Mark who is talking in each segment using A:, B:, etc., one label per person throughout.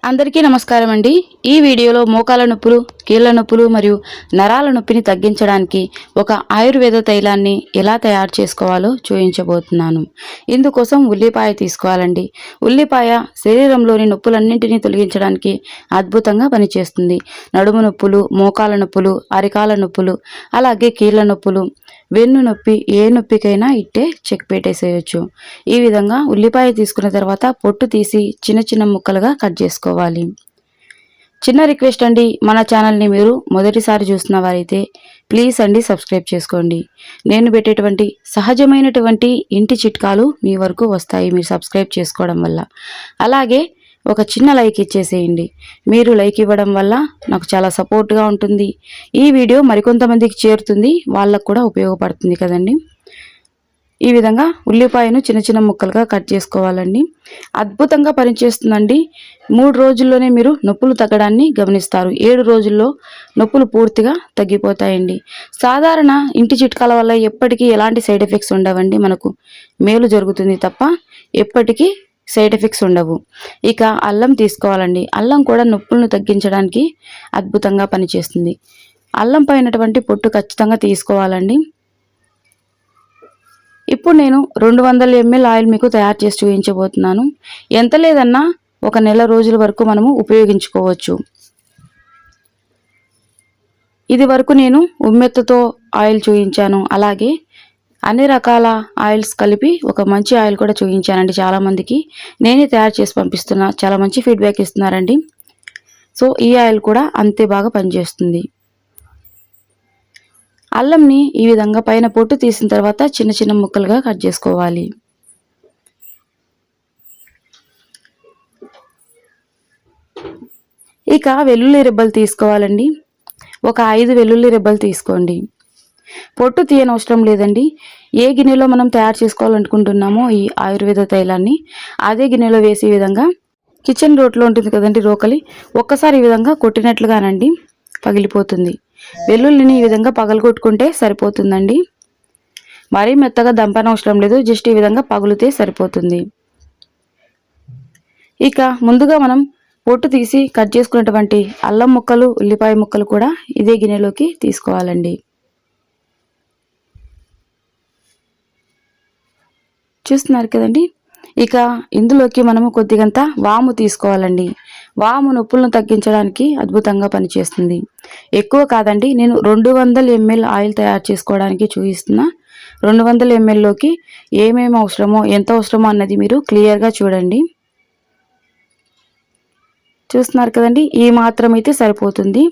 A: అందరికీ నమస్కారం అండి. ఈ వీడియోలో మోకాల నొప్పులు, కీళ్ల నొప్పులు మరియు నరాల నొప్పిని తగ్గించడానికి ఒక ఆయుర్వేద తైలాన్ని ఎలా తయారు చేసుకోవాలో చూపించబోతున్నాను. ఇందుకోసం ఉల్లిపాయ తీసుకోవాలండి. ఉల్లిపాయ శరీరంలోని నొప్పులన్నింటినీ తొలగించడానికి అద్భుతంగా పనిచేస్తుంది. నడుము నొప్పులు, మోకాల నొప్పులు, అరికాల నొప్పులు, అలాగే కీళ్ల నొప్పులు, వెన్ను నొప్పి, ఏ నొప్పికైనా ఇట్టే చెక్ పెట్టేసేయచ్చు. ఈ విధంగా ఉల్లిపాయ తీసుకున్న తర్వాత పొట్టు తీసి చిన్న చిన్న ముక్కలుగా కట్ చేసుకోవాలి. చిన్న రిక్వెస్ట్ అండి, మన ఛానల్ని మీరు మొదటిసారి చూస్తున్న వారైతే ప్లీజ్ అండి సబ్స్క్రైబ్ చేసుకోండి. నేను పెట్టేటువంటి సహజమైనటువంటి ఇంటి చిట్కాలు మీ వరకు వస్తాయి మీరు సబ్స్క్రైబ్ చేసుకోవడం వల్ల. అలాగే ఒక చిన్న లైక్ ఇచ్చేసేయండి. మీరు లైక్ ఇవ్వడం వల్ల నాకు చాలా సపోర్ట్గా ఉంటుంది. ఈ వీడియో మరికొంతమందికి చేరుతుంది, వాళ్ళకు కూడా ఉపయోగపడుతుంది కదండి. ఈ విధంగా ఉల్లిపాయను చిన్న చిన్న ముక్కలుగా కట్ చేసుకోవాలండి. అద్భుతంగా పనిచేస్తుందండి. 3 రోజుల్లోనే మీరు నొప్పులు తగ్గడాన్ని గమనిస్తారు. 7 రోజుల్లో నొప్పులు పూర్తిగా తగ్గిపోతాయండి. సాధారణ ఇంటి చిట్కాల వల్ల ఎప్పటికీ ఎలాంటి సైడ్ ఎఫెక్ట్స్ ఉండవండి. మనకు మేలు జరుగుతుంది తప్ప ఎప్పటికీ సైడ్ ఎఫెక్ట్స్ ఉండవు. ఇక అల్లం తీసుకోవాలండి. అల్లం కూడా నొప్పులను తగ్గించడానికి అద్భుతంగా పనిచేస్తుంది. అల్లం పైనటువంటి పొట్టు ఖచ్చితంగా తీసుకోవాలండి. ఇప్పుడు నేను 200 ml ఆయిల్ మీకు తయారు చేసి చూపించబోతున్నాను. ఎంత లేదన్నా ఒక నెల రోజుల వరకు మనము ఉపయోగించుకోవచ్చు. ఇది వరకు నేను ఉమ్మెత్తతో ఆయిల్ చూపించాను. అలాగే అన్ని రకాల ఆయిల్స్ కలిపి ఒక మంచి ఆయిల్ కూడా చూపించానండి. చాలామందికి నేనే తయారు చేసి పంపిస్తున్నా, చాలా మంచి ఫీడ్బ్యాక్ ఇస్తున్నారండి. సో ఈ ఆయిల్ కూడా అంతే బాగా పనిచేస్తుంది. అల్లంని ఈ విధంగా పైన పొట్టు తీసిన తర్వాత చిన్న చిన్న ముక్కలుగా కట్ చేసుకోవాలి. ఇక వెల్లుల్లి రెబ్బలు తీసుకోవాలండి. ఒక 5 వెల్లుల్లి రెబ్బలు తీసుకోండి. పొట్టు తీయనవసరం లేదండి. ఏ గిన్నెలో మనం తయారు చేసుకోవాలనుకుంటున్నామో ఈ ఆయుర్వేద తైలాన్ని అదే గిన్నెలో వేసే విధంగా కిచెన్ రోట్లో ఉంటుంది కదండి రోకలి, ఒక్కసారి ఈ విధంగా కొట్టినట్లుగానండి పగిలిపోతుంది. వెల్లుల్లిని ఈ విధంగా పగలగొట్టుకుంటే సరిపోతుందండి. మరీ మెత్తగా దంపనవసరం లేదు, జస్ట్ ఈ విధంగా పగులితే సరిపోతుంది. ఇక ముందుగా మనం పొట్టు తీసి కట్ చేసుకున్నటువంటి అల్లం ముక్కలు, ఉల్లిపాయ ముక్కలు కూడా ఇదే గిన్నెలోకి తీసుకోవాలండి. చూస్తున్నారు కదండి. ఇక ఇందులోకి మనము కొద్దిగంత వాము తీసుకోవాలండి. వాము నొప్పులను తగ్గించడానికి అద్భుతంగా పనిచేస్తుంది. ఎక్కువ కాదండి, నేను 200 ml ఆయిల్ తయారు చేసుకోవడానికి చూపిస్తున్నా. 200 mlలోకి ఏమేమి అవసరమో, ఎంత అవసరమో అన్నది మీరు క్లియర్గా చూడండి. చూస్తున్నారు కదండి, ఈ మాత్రం అయితే సరిపోతుంది.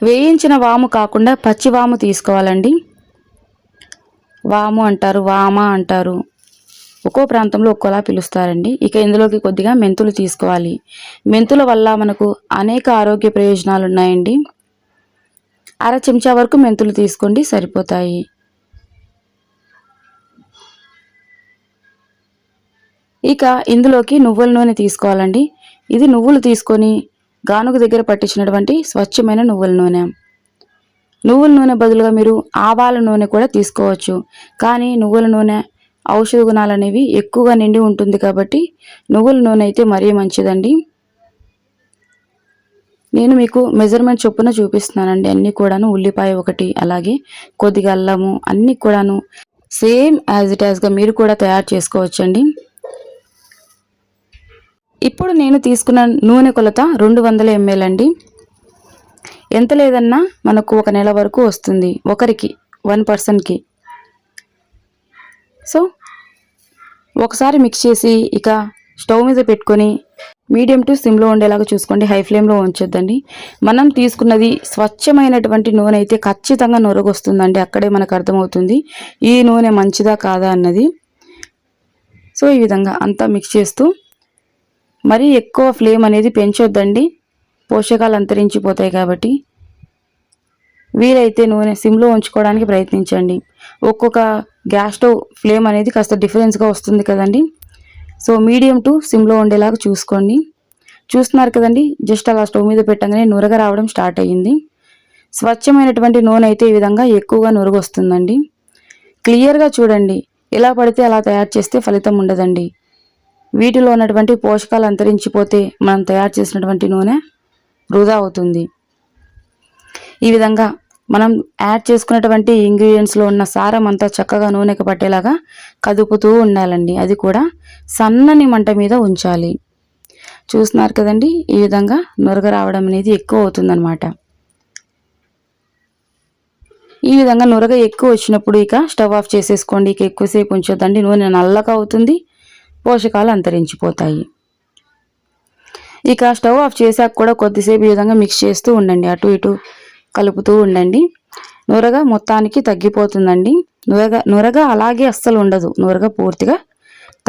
A: వేయించిన వాము కాకుండా పచ్చి వాము తీసుకోవాలండి. వాము అంటారు, వామ అంటారు, ఒక్కో ప్రాంతంలో ఒక్కోలా పిలుస్తారండి. ఇక ఇందులోకి కొద్దిగా మెంతులు తీసుకోవాలి. మెంతుల వల్ల మనకు అనేక ఆరోగ్య ప్రయోజనాలు ఉన్నాయండి. 1/2 చెంచా వరకు మెంతులు తీసుకోండి, సరిపోతాయి. ఇక ఇందులోకి నువ్వుల నూనె తీసుకోవాలండి. ఇది నువ్వులు తీసుకొని గానుగ దగ్గర పట్టించినటువంటి స్వచ్ఛమైన నువ్వుల నూనె. నువ్వుల నూనె బదులుగా మీరు ఆవాల నూనె కూడా తీసుకోవచ్చు. కానీ నువ్వుల నూనె ఔషధ గుణాలు అనేవి ఎక్కువగా నిండి ఉంటుంది కాబట్టి నువ్వుల నూనె అయితే మరీ మంచిదండి. నేను మీకు మెజర్మెంట్ చొప్పున చూపిస్తున్నానండి. అన్నీ కూడాను ఉల్లిపాయ ఒకటి, అలాగే కొద్దిగా అల్లము, అన్నీ కూడాను సేమ్ యాజ్ ఇట్ యాజ్గా మీరు కూడా తయారు చేసుకోవచ్చండి. ఇప్పుడు నేను తీసుకున్న నూనె కొలత 200 ml అండి. ఎంత లేదన్నా మనకు ఒక నెల వరకు వస్తుంది ఒకరికి, 1 personకి. సో ఒకసారి మిక్స్ చేసి ఇక స్టవ్ మీద పెట్టుకొని మీడియం టు సిమ్లో ఉండేలాగా చూసుకోండి, హై ఫ్లేమ్లో ఉంచొద్దండి. మనం తీసుకున్నది స్వచ్ఛమైనటువంటి నూనె అయితే ఖచ్చితంగా నొరగొస్తుందండి. అక్కడే మనకు అర్థమవుతుంది ఈ నూనె మంచిదా కాదా అన్నది. సో ఈ విధంగా అంతా మిక్స్ చేస్తూ, మరీ ఎక్కువ ఫ్లేమ్ అనేది పెంచొద్దండి, పోషకాలు అంతరించిపోతాయి కాబట్టి. వీలైతే నూనె సిమ్లో ఉంచుకోవడానికి ప్రయత్నించండి. ఒక్కొక్క గ్యాస్ స్టవ్ ఫ్లేమ్ అనేది కాస్త డిఫరెన్స్గా వస్తుంది కదండి. సో మీడియం టు సిమ్లో ఉండేలాగా చూసుకోండి. చూస్తున్నారు కదండి, జస్ట్ అలా స్టవ్ మీద పెట్టగానే నురగ రావడం స్టార్ట్ అయ్యింది. స్వచ్ఛమైనటువంటి నూనె అయితే ఈ విధంగా ఎక్కువగా నురగ వస్తుందండి. క్లియర్గా చూడండి, ఎలా పడితే అలా తయారు చేస్తే ఫలితం ఉండదండి. వీటిలో ఉన్నటువంటి పోషకాలు అంతరించిపోతే మనం తయారు చేసినటువంటి నూనె వృధా అవుతుంది. ఈ విధంగా మనం యాడ్ చేసుకున్నటువంటి ఇంగ్రీడియంట్స్లో ఉన్న సారం అంతా చక్కగా నూనెకి పట్టేలాగా కదుపుతూ ఉండాలండి. అది కూడా సన్నని మంట మీద ఉంచాలి. చూస్తున్నారు కదండి, ఈ విధంగా నురగ రావడం అనేది ఎక్కువ అవుతుందన్నమాట. ఈ విధంగా నురగ ఎక్కువ వచ్చినప్పుడు ఇక స్టవ్ ఆఫ్ చేసేసుకోండి. ఇక ఎక్కువసేపు ఉంచొద్దండి, నూనె నల్లగా అవుతుంది, పోషకాలు అంతరించిపోతాయి. ఇక స్టవ్ ఆఫ్ చేశాక కూడా కొద్దిసేపు ఈ విధంగా మిక్స్ చేస్తూ ఉండండి, అటు ఇటు కలుపుతూ ఉండండి. నురగ మొత్తానికి తగ్గిపోతుందండి. నురగ అలాగే అస్సలు ఉండదు, నురగ పూర్తిగా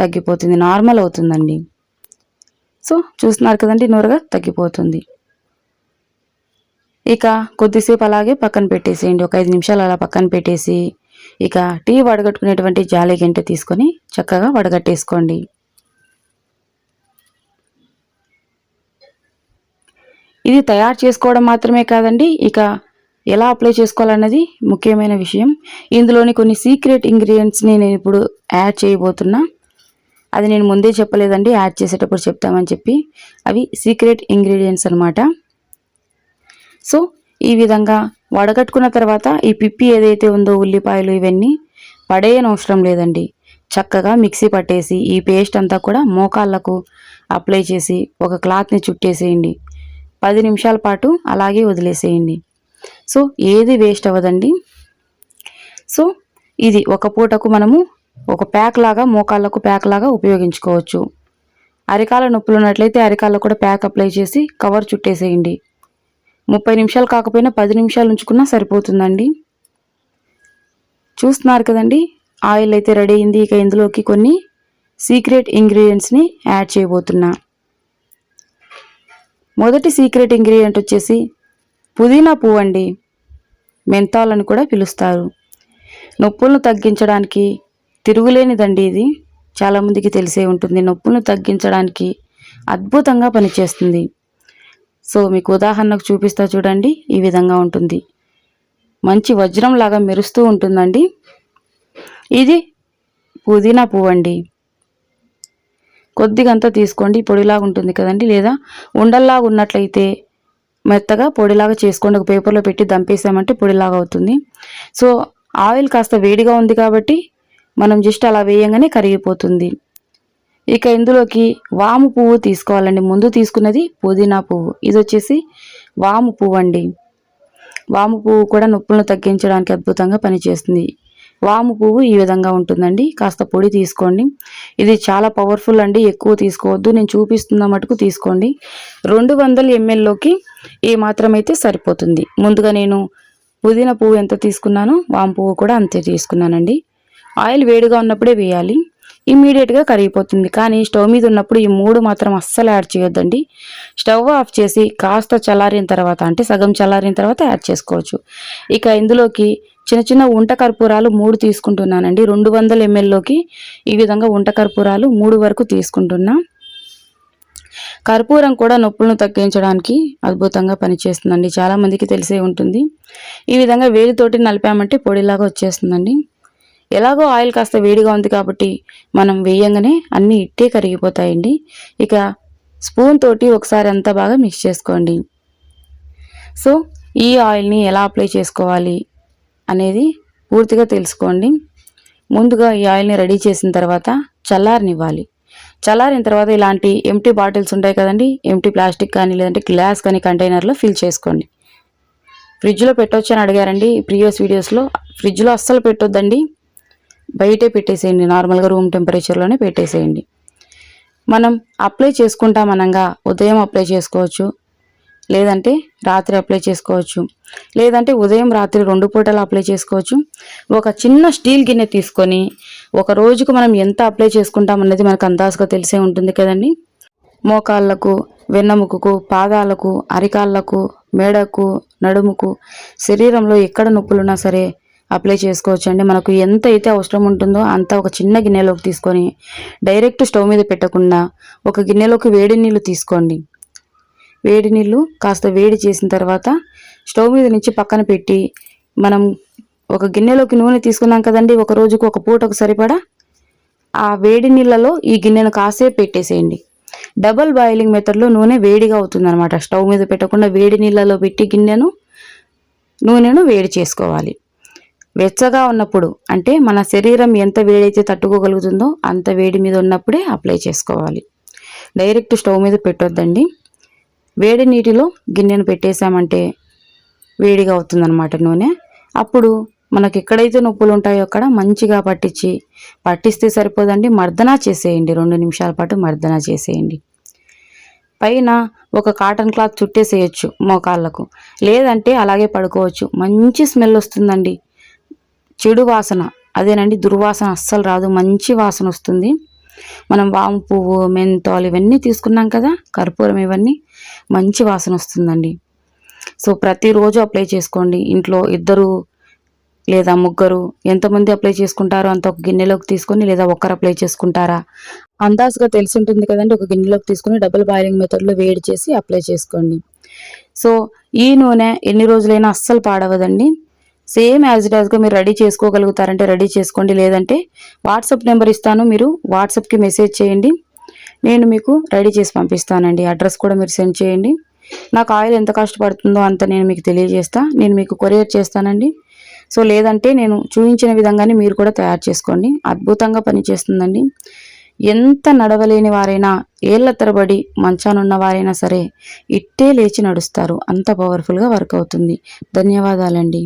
A: తగ్గిపోతుంది, నార్మల్ అవుతుందండి. సో చూస్తున్నారు కదండి, నురగ తగ్గిపోతుంది. ఇక కొద్దిసేపు అలాగే పక్కన పెట్టేసేయండి. ఒక 5 నిమిషాలు అలా పక్కన పెట్టేసి ఇక టీ వడగట్టుకునేటువంటి జాలి గంటె తీసుకొని చక్కగా వడగట్టేసుకోండి. ఇది తయారు చేసుకోవడం మాత్రమే కాదండి, ఇక ఎలా అప్లై చేసుకోవాలన్నది ముఖ్యమైన విషయం. ఇందులోని కొన్ని సీక్రెట్ ఇంగ్రీడియంట్స్ని నేను ఇప్పుడు యాడ్ చేయబోతున్నా. అది నేను ముందే చెప్పలేదండి, యాడ్ చేసేటప్పుడు చెప్తామని చెప్పి. అవి సీక్రెట్ ఇంగ్రీడియంట్స్ అనమాట. సో ఈ విధంగా వడగట్టుకున్న తర్వాత ఈ పిప్పి ఏదైతే ఉందో, ఉల్లిపాయలు ఇవన్నీ పడేయనవసరం లేదండి. చక్కగా మిక్సీ పట్టేసి ఈ పేస్ట్ అంతా కూడా మోకాళ్ళకు అప్లై చేసి ఒక క్లాత్ని చుట్టేసేయండి. 10 నిమిషాల పాటు అలాగే వదిలేసేయండి. సో ఏది వేస్ట్ అవ్వదండి. సో ఇది ఒక పూటకు మనము ఒక ప్యాక్ లాగా, మోకాళ్ళకు ప్యాక్ లాగా ఉపయోగించుకోవచ్చు. అరికాల నొప్పులు ఉన్నట్లయితే అరికాళ్ళకు కూడా ప్యాక్ అప్లై చేసి కవర్ చుట్టేసేయండి. 30 నిమిషాలు కాకపోయినా 10 నిమిషాలు ఉంచుకున్నా సరిపోతుందండి. చూస్తున్నారు కదండి, ఆయిల్ అయితే రెడీ అయింది. ఇక ఇందులోకి కొన్ని సీక్రెట్ ఇంగ్రీడియంట్స్ని యాడ్ చేయబోతున్నా. మొదటి సీక్రెట్ ఇంగ్రీడియంట్ వచ్చేసి పుదీనా పువ్వు అండి. మెంతాల్ అని కూడా పిలుస్తారు. నొప్పులను తగ్గించడానికి తిరుగులేనిదండి ఇది. చాలామందికి తెలిసే ఉంటుంది. నొప్పులను తగ్గించడానికి అద్భుతంగా పనిచేస్తుంది. సో మీకు ఉదాహరణకు చూపిస్తా చూడండి, ఈ విధంగా ఉంటుంది. మంచి వజ్రం లాగా మెరుస్తూ ఉంటుందండి. ఇది పుదీనా పువ్వు అండి. కొద్దిగంతా తీసుకోండి, పొడిలాగా ఉంటుంది కదండి, లేదా ఉండల్లాగా ఉన్నట్లయితే మెత్తగా పొడిలాగా చేసుకోండి. ఒక పేపర్లో పెట్టి దంపేసామంటే పొడిలాగా అవుతుంది. సో ఆయిల్ కాస్త వేడిగా ఉంది కాబట్టి మనం జస్ట్ అలా వేయంగానే కరిగిపోతుంది. ఇక ఇందులోకి వాము పువ్వు తీసుకోవాలండి. ముందు తీసుకున్నది పుదీనా పువ్వు, ఇది వచ్చేసి వాము పువ్వు అండి. వాము పువ్వు కూడా నొప్పులను తగ్గించడానికి అద్భుతంగా పనిచేస్తుంది. వాము పువ్వు ఈ విధంగా ఉంటుందండి. కాస్త పొడి తీసుకోండి. ఇది చాలా పవర్ఫుల్ అండి, ఎక్కువ తీసుకోవద్దు. నేను చూపిస్తున్న మటుకు తీసుకోండి. 200 mlలోకి ఏ మాత్రమైతే సరిపోతుంది. ముందుగా నేను పుదీనా పువ్వు ఎంత తీసుకున్నానో వాము పువ్వు కూడా అంతే తీసుకున్నానండి. ఆయిల్ వేడిగా ఉన్నప్పుడే వేయాలి, ఇమ్మీడియట్గా కరిగిపోతుంది. కానీ స్టవ్ మీద ఉన్నప్పుడు ఈ 3 మాత్రం అస్సలు యాడ్ చేయొద్దండి. స్టవ్ ఆఫ్ చేసి కాస్త చల్లారిన తర్వాత, అంటే సగం చల్లారిన తర్వాత యాడ్ చేసుకోవచ్చు. ఇక ఇందులోకి చిన్న చిన్న ఉంట కర్పూరాలు 3 తీసుకుంటున్నానండి. 200 mlలోకి ఈ విధంగా ఉంట కర్పూరాలు 3 వరకు తీసుకుంటున్నా. కర్పూరం కూడా నొప్పులను తగ్గించడానికి అద్భుతంగా పనిచేస్తుందండి. చాలామందికి తెలిసే ఉంటుంది. ఈ విధంగా వేలితోటి నలిపామంటే పొడిలాగా వచ్చేస్తుందండి. ఎలాగో ఆయిల్ కాస్త వేడిగా ఉంది కాబట్టి మనం వేయంగానే అన్నీ ఇట్టే కరిగిపోతాయండి. ఇక స్పూన్ తోటి ఒకసారి అంతా బాగా మిక్స్ చేసుకోండి. సో ఈ ఆయిల్ని ఎలా అప్లై చేసుకోవాలి అనేది పూర్తిగా తెలుసుకోండి. ముందుగా ఈ ఆయిల్ని రెడీ చేసిన తర్వాత చల్లారనివ్వాలి. చల్లారిన తర్వాత ఇలాంటి ఎంటీ బాటిల్స్ ఉంటాయి కదండి, ఎంటీ ప్లాస్టిక్ కానీ లేదంటే గ్లాస్ కానీ కంటైనర్లో ఫిల్ చేసుకోండి. ఫ్రిడ్జ్లో పెట్టొచ్చు అని అడిగారండి ప్రీవియస్ వీడియోస్లో. ఫ్రిడ్జ్లో అస్సలు పెట్టొద్దండి, బయటే పెట్టేసేయండి, నార్మల్గా రూమ్ టెంపరేచర్లోనే పెట్టేసేయండి. మనం అప్లై చేసుకుంటాం అనగా ఉదయం అప్లై చేసుకోవచ్చు, లేదంటే రాత్రి అప్లై చేసుకోవచ్చు, లేదంటే ఉదయం రాత్రి 2 పూటలు అప్లై చేసుకోవచ్చు. ఒక చిన్న స్టీల్ గిన్నె తీసుకొని ఒక రోజుకు మనం ఎంత అప్లై చేసుకుంటాం అన్నది మనకు అందాజుగా తెలిసే ఉంటుంది కదండి. మోకాళ్ళకు, వెన్నెముకకు, పాదాలకు, అరికాళ్ళకు, మెడకు, నడుముకు, శరీరంలో ఎక్కడ నొప్పులున్నా సరే అప్లై చేసుకోవచ్చు అండి. మనకు ఎంత అయితే అవసరం ఉంటుందో అంత ఒక చిన్న గిన్నెలోకి తీసుకొని డైరెక్ట్ స్టవ్ మీద పెట్టకుండా ఒక గిన్నెలోకి వేడి నీళ్ళు తీసుకోండి. వేడి నీళ్ళు కాస్త వేడి చేసిన తర్వాత స్టవ్ మీద నుంచి పక్కన పెట్టి, మనం ఒక గిన్నెలోకి నూనె తీసుకున్నాం కదండి, ఒక రోజుకు ఒక పూటకు సరిపడా, ఆ వేడి నీళ్ళలో ఈ గిన్నెను కాసేపు పెట్టేసేయండి. డబుల్ బాయిలింగ్ మెథడ్లో నూనె వేడిగా అవుతుందన్నమాట. స్టవ్ మీద పెట్టకుండా వేడి నీళ్ళలో పెట్టి నూనెను వేడి చేసుకోవాలి. వెచ్చగా ఉన్నప్పుడు, అంటే మన శరీరం ఎంత వేడైతే తట్టుకోగలుగుతుందో అంత వేడి మీద ఉన్నప్పుడే అప్లై చేసుకోవాలి. డైరెక్ట్ స్టవ్ మీద పెట్టొద్దండి. వేడి నీటిలో గిన్నెను పెట్టేశామంటే వేడిగా అవుతుందన్నమాట నూనె. అప్పుడు మనకి ఎక్కడైతే నొప్పులు ఉంటాయో అక్కడ మంచిగా పట్టిస్తే సరిపోదండి, మర్దనా చేసేయండి. 2 నిమిషాల పాటు మర్దనా చేసేయండి. పైన ఒక కాటన్ క్లాత్ చుట్టేసేయచ్చు మోకాళ్ళకు, లేదంటే అలాగే పడుకోవచ్చు. మంచి స్మెల్ వస్తుందండి. చెడు వాసన అదేనండి, దుర్వాసన అస్సలు రాదు, మంచి వాసన వస్తుంది. మనం వాము పువ్వు, మెంతాలు ఇవన్నీ తీసుకున్నాం కదా, కర్పూరం, ఇవన్నీ మంచి వాసన వస్తుందండి. సో ప్రతిరోజు అప్లై చేసుకోండి. ఇంట్లో 2 లేదా 3 ఎంతమంది అప్లై చేసుకుంటారో అంత ఒక గిన్నెలోకి తీసుకొని, లేదా ఒక్కరు అప్లై చేసుకుంటారా అందాజుగా తెలిసి ఉంటుంది కదండి. ఒక గిన్నెలోకి తీసుకొని డబుల్ బాయిలింగ్ మెథడ్లో వేడి చేసి అప్లై చేసుకోండి. సో ఈ నూనె ఎన్ని రోజులైనా అస్సలు పాడవదండి. సేమ్ యాజ్ ఇట్ యాజ్గా మీరు రెడీ చేసుకోగలుగుతారంటే రెడీ చేసుకోండి, లేదంటే వాట్సాప్ నెంబర్ ఇస్తాను, మీరు వాట్సాప్కి మెసేజ్ చేయండి, నేను మీకు రెడీ చేసి పంపిస్తానండి. అడ్రస్ కూడా మీరు సెండ్ చేయండి. నాకు ఆయిల్ ఎంత కాస్ట్ పడుతుందో అంత నేను మీకు తెలియజేస్తా, నేను మీకు కొరియర్ చేస్తానండి. సో లేదంటే నేను చూపించిన విధంగానే మీరు కూడా తయారు చేసుకోండి. అద్భుతంగా పనిచేస్తుందండి. ఎంత నడవలేని వారైనా, ఏళ్ల తరబడి మంచానున్న వారైనా సరే ఇట్టే లేచి నడుస్తారు. అంత పవర్ఫుల్గా వర్క్ అవుతుంది. ధన్యవాదాలండి.